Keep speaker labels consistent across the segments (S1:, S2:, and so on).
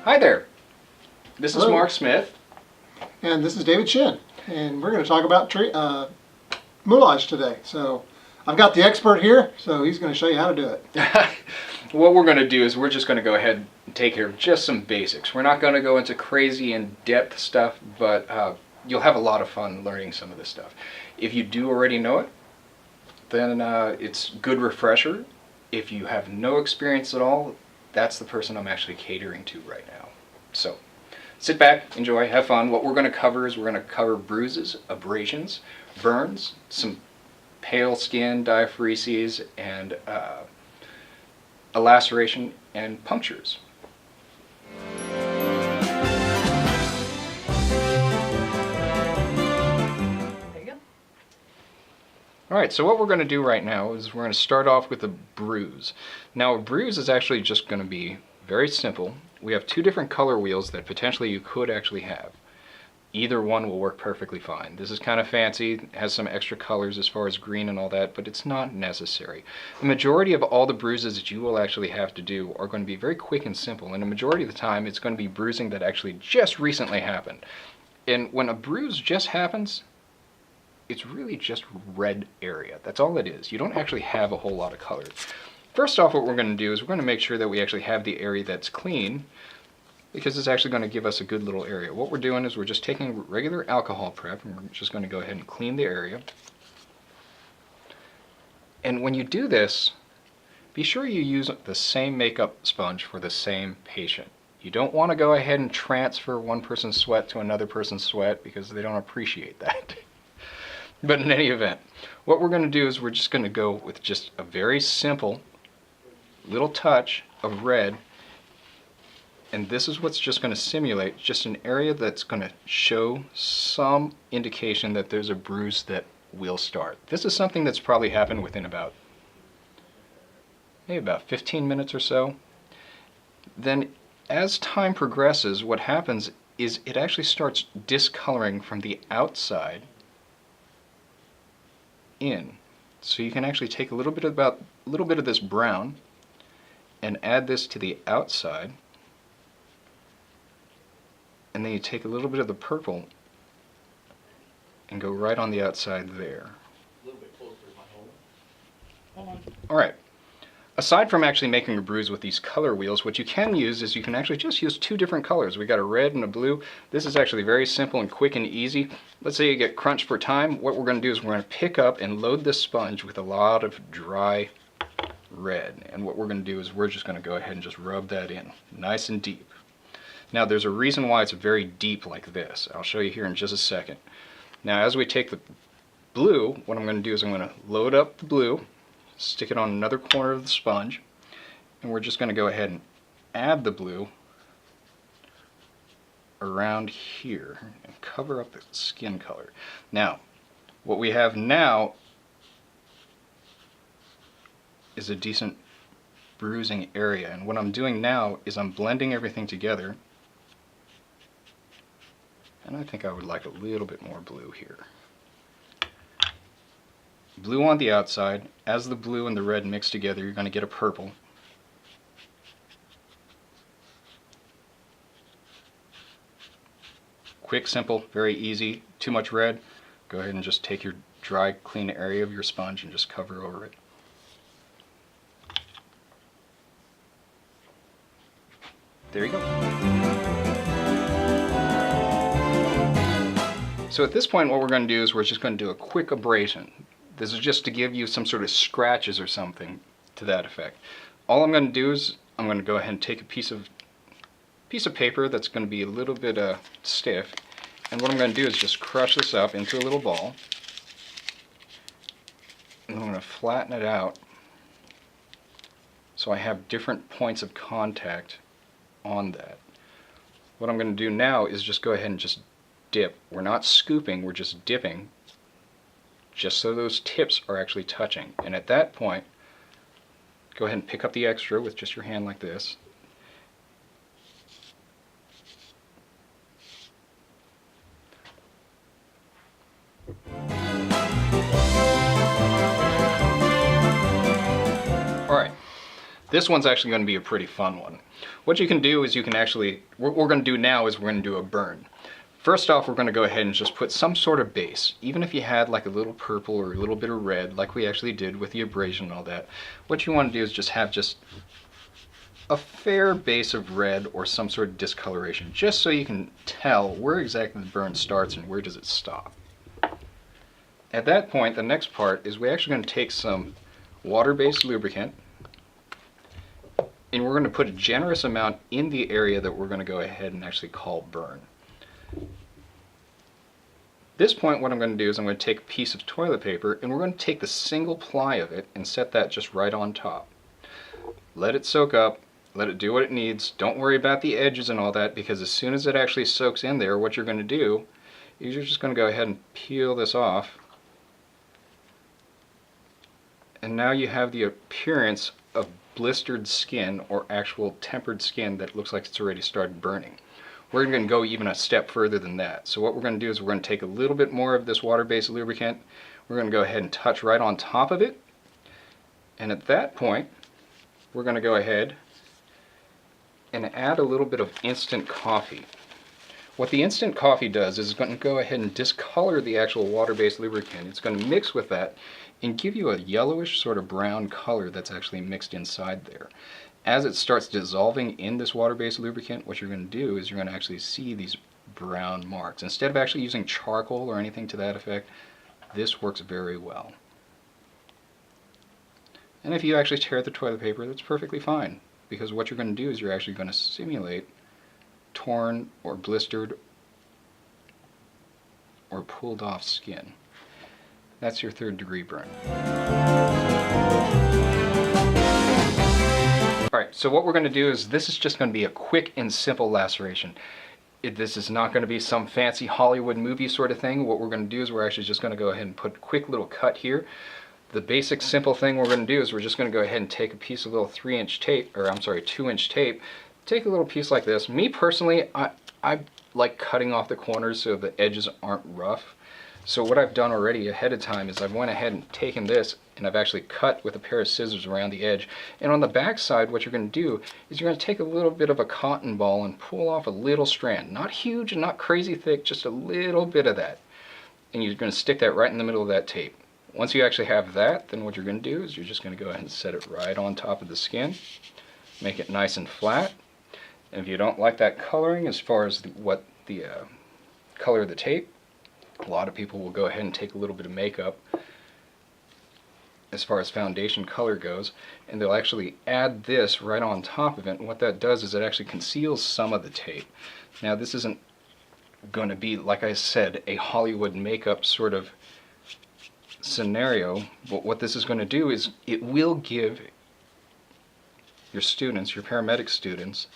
S1: Hi there. This is
S2: Hello.
S1: Mark Smith.
S2: And this is David Shin. And we're going to talk about moulage today. So I've got the expert here, so he's going to show you how to do it.
S1: What we're going to do is we're just going to go ahead and take care of just some basics. We're not going to go into crazy in-depth stuff, but you'll have a lot of fun learning some of this stuff. If you do already know it, then it's a good refresher. If you have no experience at all, that's the person I'm actually catering to right now. So sit back, enjoy, have fun. What we're going to cover is we're going to cover bruises, abrasions, burns, some pale skin, diaphoreses, and a laceration and punctures. Alright, so what we're going to do right now is we're going to start off with a bruise. Now a bruise is actually just going to be very simple. We have two different color wheels that potentially you could actually have. Either one will work perfectly fine. This is kind of fancy, has some extra colors as far as green and all that, but it's not necessary. The majority of all the bruises that you will actually have to do are going to be very quick and simple, and the majority of the time it's going to be bruising that actually just recently happened. And when a bruise just happens, it's really just red area. That's all it is. You don't actually have a whole lot of color. First off, what we're going to do is we're going to make sure that we actually have the area that's clean, because it's actually going to give us a good little area. What we're doing is we're just taking regular alcohol prep and we're just going to go ahead and clean the area. And when you do this, be sure you use the same makeup sponge for the same patient. You don't want to go ahead and transfer one person's sweat to another person's sweat because they don't appreciate that. But in any event, what we're going to do is we're just going to go with just a very simple little touch of red, and this is what's just going to simulate just an area that's going to show some indication that there's a bruise that will start. This is something that's probably happened within maybe about 15 minutes or so. Then as time progresses, what happens is it actually starts discoloring from the outside in. So you can actually take a little bit of this brown and add this to the outside, and then you take a little bit of the purple and go right on the outside there.
S3: A little bit closer to my hole. Hold on.
S1: Alright, aside from actually making a bruise with these color wheels, what you can use is you can actually just use two different colors. We got a red and a blue. This is actually very simple and quick and easy. Let's say you get crunched for time. What we're going to do is we're going to pick up and load this sponge with a lot of dry red. And what we're going to do is we're just going to go ahead and just rub that in nice and deep. Now there's a reason why it's very deep like this. I'll show you here in just a second. Now as we take the blue, what I'm going to do is I'm going to load up the blue, stick it on another corner of the sponge, and we're just going to go ahead and add the blue around here and cover up the skin color. Now, what we have now is a decent bruising area, and what I'm doing now is I'm blending everything together, and I think I would like a little bit more blue here. Blue on the outside. As the blue and the red mix together, you're going to get a purple. Quick, simple, very easy. Too much red, go ahead and just take your dry, clean area of your sponge and just cover over it. There you go. So at this point what we're going to do is we're just going to do a quick abrasion. This is just to give you some sort of scratches or something to that effect. All I'm going to do is I'm going to go ahead and take a piece of paper that's going to be a little bit stiff, and what I'm going to do is just crush this up into a little ball, and I'm going to flatten it out so I have different points of contact on that. What I'm going to do now is just go ahead and just dip. We're not scooping, we're just dipping, just so those tips are actually touching. And at that point, go ahead and pick up the extra with just your hand like this. Alright, This one's actually going to be a pretty fun one. What you can do is you can actually, what we're going to do now is we're going to do a burn. First off, we're going to go ahead and just put some sort of base. Even if you had like a little purple or a little bit of red, like we actually did with the abrasion and all that, what you want to do is just have just a fair base of red or some sort of discoloration, just so you can tell where exactly the burn starts and where does it stop. At that point, the next part is we're actually going to take some water-based lubricant, and we're going to put a generous amount in the area that we're going to go ahead and actually call burn. At this point, what I'm going to do is I'm going to take a piece of toilet paper, and we're going to take the single ply of it and set that just right on top. Let it soak up, let it do what it needs. Don't worry about the edges and all that, because as soon as it actually soaks in there, what you're going to do is you're just going to go ahead and peel this off. And now you have the appearance of blistered skin or actual tempered skin that looks like it's already started burning. We're going to go even a step further than that. So what we're going to do is we're going to take a little bit more of this water-based lubricant. We're going to go ahead and touch right on top of it. And at that point, we're going to go ahead and add a little bit of instant coffee. What the instant coffee does is it's going to go ahead and discolor the actual water-based lubricant. It's going to mix with that and give you a yellowish sort of brown color that's actually mixed inside there. As it starts dissolving in this water-based lubricant, what you're going to do is you're going to actually see these brown marks. Instead of actually using charcoal or anything to that effect, this works very well. And if you actually tear the toilet paper, that's perfectly fine, because what you're going to do is you're actually going to simulate torn or blistered or pulled off skin. That's your 3rd degree burn. Alright, so what we're going to do is this is just going to be a quick and simple laceration. This is not going to be some fancy Hollywood movie sort of thing. What we're going to do is we're actually just going to go ahead and put a quick little cut here. The basic simple thing we're going to do is we're just going to go ahead and take a piece of little 3-inch tape, or I'm sorry, 2-inch tape. Take a little piece like this. Me personally, I like cutting off the corners so the edges aren't rough. So what I've done already ahead of time is I've went ahead and taken this and I've actually cut with a pair of scissors around the edge. And on the back side, what you're going to do is you're going to take a little bit of a cotton ball and pull off a little strand. Not huge and not crazy thick, just a little bit of that. And you're going to stick that right in the middle of that tape. Once you actually have that, then what you're going to do is you're just going to go ahead and set it right on top of the skin. Make it nice and flat. And if you don't like that coloring as far as what the color of the tape, a lot of people will go ahead and take a little bit of makeup as far as foundation color goes, and they'll actually add this right on top of it. And what that does is it actually conceals some of the tape. Now this isn't going to be, like I said, a Hollywood makeup sort of scenario, but what this is going to do is it will give your students, your paramedic students,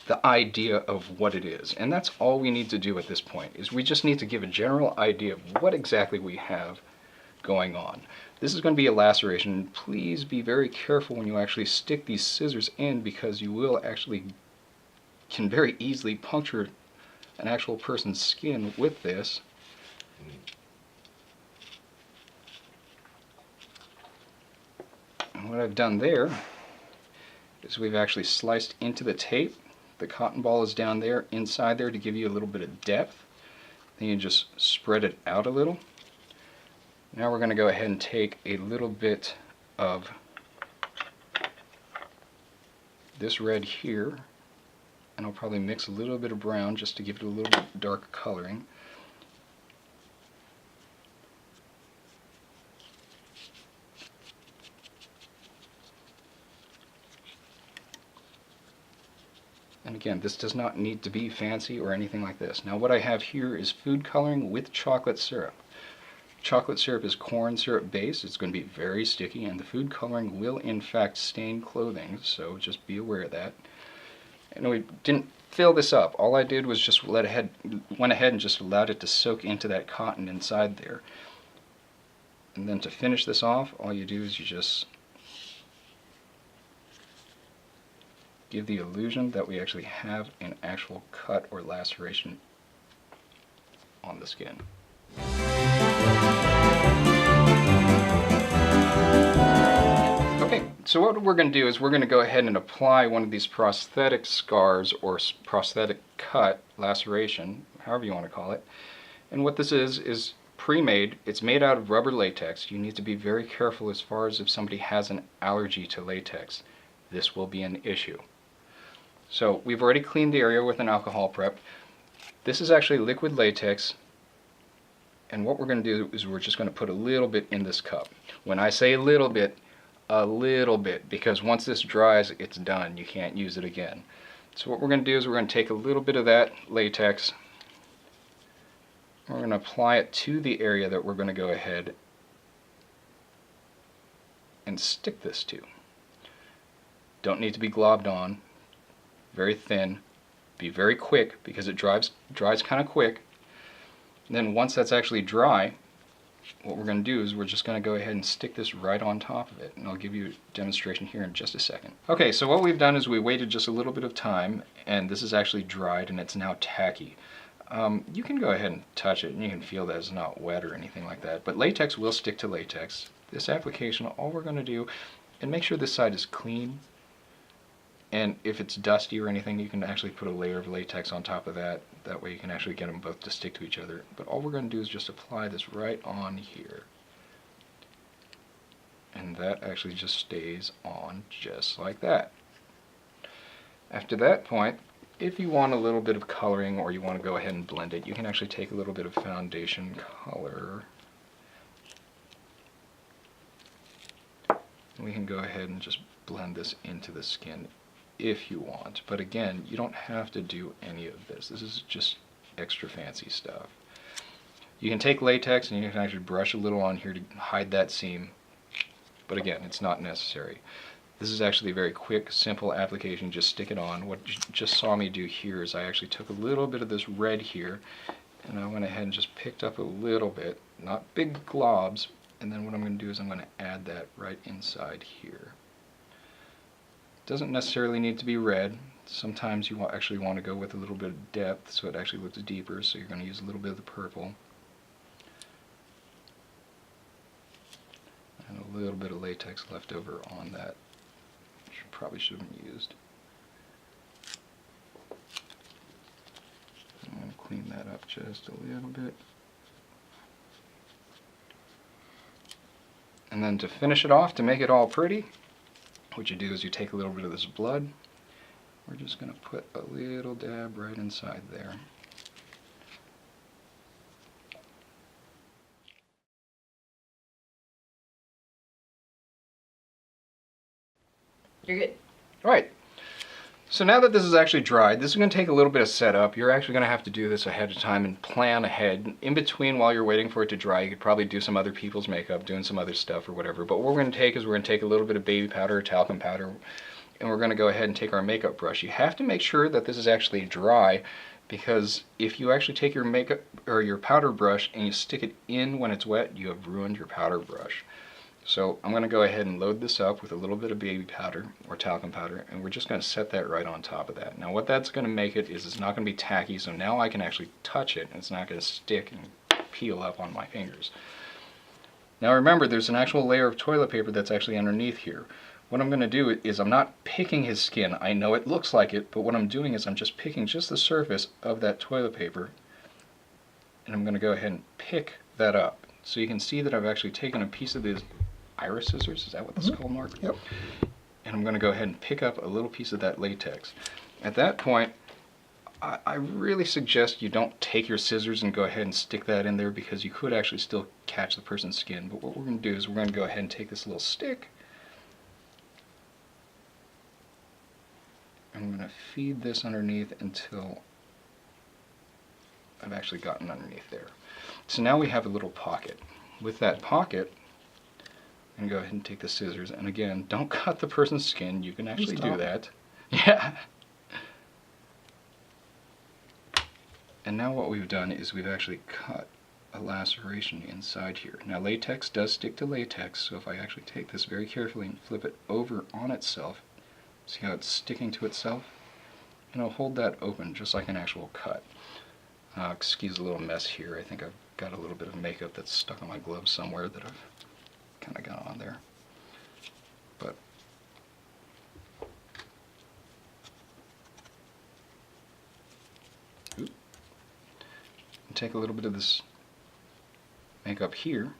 S1: the idea of what it is. And that's all we need to do at this point, is we just need to give a general idea of what exactly we have going on. This is going to be a laceration. Please be very careful when you actually stick these scissors in, because you will actually can very easily puncture an actual person's skin with this. And what I've done there is we've actually sliced into the tape. The cotton ball is down there, inside there, to give you a little bit of depth. Then you just spread it out a little. Now we're going to go ahead and take a little bit of this red here, and I'll probably mix a little bit of brown just to give it a little bit darker coloring. And again, this does not need to be fancy or anything like this. Now what I have here is food coloring with chocolate syrup. Chocolate syrup is corn syrup based. It's going to be very sticky, and the food coloring will in fact stain clothing, so just be aware of that. And we didn't fill this up. All I did was just went ahead and just allowed it to soak into that cotton inside there. And then to finish this off, all you do is you just give the illusion that we actually have an actual cut or laceration on the skin. Okay, so what we're going to do is we're going to go ahead and apply one of these prosthetic scars or prosthetic cut, laceration, however you want to call it. And what this is pre-made. It's made out of rubber latex. You need to be very careful as far as if somebody has an allergy to latex. This will be an issue. So we've already cleaned the area with an alcohol prep. This is actually liquid latex. And what we're going to do is we're just going to put a little bit in this cup. When I say a little bit, because once this dries, it's done. You can't use it again. So what we're going to do is we're going to take a little bit of that latex. We're going to apply it to the area that we're going to go ahead and stick this to. Don't need to be globbed on. Very thin. Be very quick because it dries kind of quick. And then once that's actually dry, what we're going to do is we're just going to go ahead and stick this right on top of it. And I'll give you a demonstration here in just a second. Okay, so what we've done is we waited just a little bit of time, and this is actually dried and it's now tacky. You can go ahead and touch it and you can feel that it's not wet or anything like that, but latex will stick to latex. This application, all we're going to do, and make sure this side is clean, and if it's dusty or anything, you can actually put a layer of latex on top of that. That way you can actually get them both to stick to each other. But all we're going to do is just apply this right on here. And that actually just stays on just like that. After that point, if you want a little bit of coloring or you want to go ahead and blend it, you can actually take a little bit of foundation color. And we can go ahead and just blend this into the skin if you want. But again, you don't have to do any of this. This is just extra fancy stuff. You can take latex and you can actually brush a little on here to hide that seam. But again, it's not necessary. This is actually a very quick, simple application. Just stick it on. What you just saw me do here is I actually took a little bit of this red here and I went ahead and just picked up a little bit, not big globs, and then what I'm going to do is I'm going to add that right inside here. Doesn't necessarily need to be red. Sometimes you actually want to go with a little bit of depth so it actually looks deeper, so you're going to use a little bit of the purple. And a little bit of latex left over on that, which probably should have been used. I'm going to clean that up just a little bit. And then to finish it off, to make it all pretty, what you do is you take a little bit of this blood. We're just going to put a little dab right inside there.
S4: You're good.
S1: All right. So now that this is actually dried, this is going to take a little bit of setup. You're actually going to have to do this ahead of time and plan ahead. In between, while you're waiting for it to dry, you could probably do some other people's makeup, doing some other stuff or whatever. But what we're going to take is we're going to take a little bit of baby powder or talcum powder, and we're going to go ahead and take our makeup brush. You have to make sure that this is actually dry, because if you actually take your makeup or your powder brush and you stick it in when it's wet, you have ruined your powder brush. So I'm going to go ahead and load this up with a little bit of baby powder or talcum powder, and we're just going to set that right on top of that. Now what that's going to make it is it's not going to be tacky, so now I can actually touch it and it's not going to stick and peel up on my fingers. Now remember, there's an actual layer of toilet paper that's actually underneath here. What I'm going to do is I'm not picking his skin. I know it looks like it, but what I'm doing is I'm just picking just the surface of that toilet paper, and I'm going to go ahead and pick that up. So you can see that I've actually taken a piece of these iris scissors, is that what this is called, Mark?
S2: Yep.
S1: And I'm going to go ahead and pick up a little piece of that latex. At that point, I really suggest you don't take your scissors and go ahead and stick that in there, because you could actually still catch the person's skin. But what we're going to do is we're going to go ahead and take this little stick. I'm going to feed this underneath until I've actually gotten underneath there. So now we have a little pocket. With that pocket, and go ahead and take the scissors, and again, don't cut the person's skin. You can actually do that. Yeah. And now what we've done is we've actually cut a laceration inside here. Now latex does stick to latex, so if I actually take this very carefully and flip it over on itself, see how it's sticking to itself? And I'll hold that open just like an actual cut. Excuse a little mess here. I think I've got a little bit of makeup that's stuck on my gloves somewhere that I've kind of got on there. But take a little bit of this makeup here,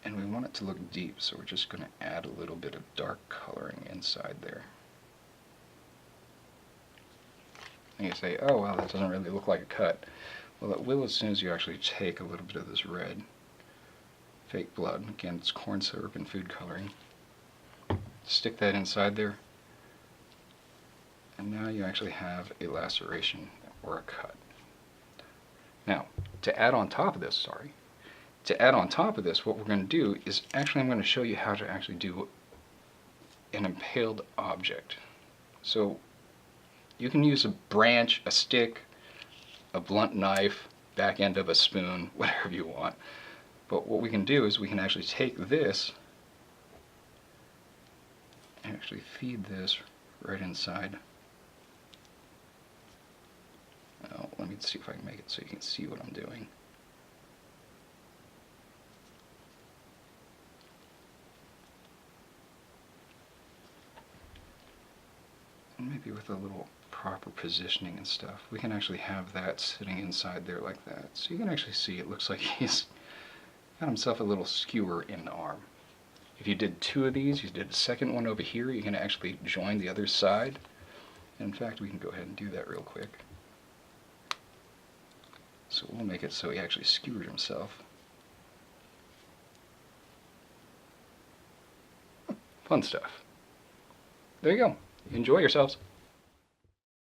S1: and we want it to look deep, so we're just going to add a little bit of dark coloring inside there. And you say, oh well, that doesn't really look like a cut. Well, it will as soon as you actually take a little bit of this red fake blood. Again, it's corn syrup and food coloring. Stick that inside there, and now you actually have a laceration or a cut. Now, to add on top of this, what we're going to do is I'm going to show you how to actually do an impaled object. So you can use a branch, a stick, a blunt knife, back end of a spoon, whatever you want. But what we can do is we can actually take this and actually feed this right inside. Now, let me see if I can make it so you can see what I'm doing. And maybe with a little proper positioning and stuff, we can actually have that sitting inside there like that. So you can actually see it looks like he's got himself a little skewer in the arm. If you did two of these, you did a second one over here, you can actually join the other side. And in fact, we can go ahead and do that real quick. So we'll make it so he actually skewered himself. Fun stuff. There you go. Enjoy yourselves.